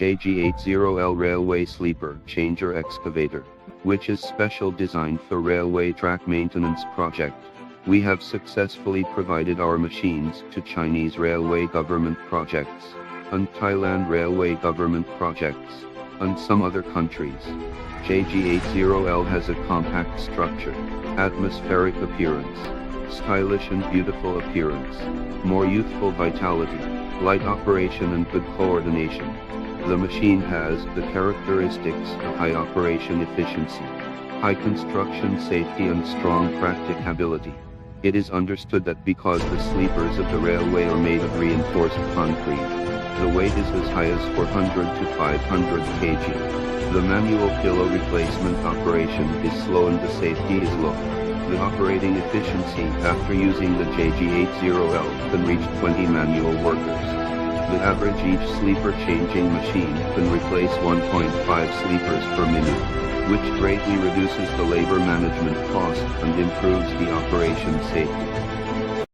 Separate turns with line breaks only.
JG80L Railway Sleeper Changer Excavator, which is special designed for railway track maintenance project. We have successfully provided our machines to Chinese railway government projects, and Thailand railway government projects, and some other countries. JG80L has a compact structure, atmospheric appearance, stylish and beautiful appearance, more youthful vitality, light operation and good coordination. The machine has the characteristics of high operation efficiency, high construction safety and strong practicability. It is understood that because the sleepers of the railway are made of reinforced concrete, the weight is as high as 400 to 500 kg. The manual pillow replacement operation is slow and the safety is low. The operating efficiency after using the JG80L can reach 20 manual workers. The average each sleeper changing machine can replace 1.5 sleepers per minute, which greatly reduces the labor management cost and improves the operation safety.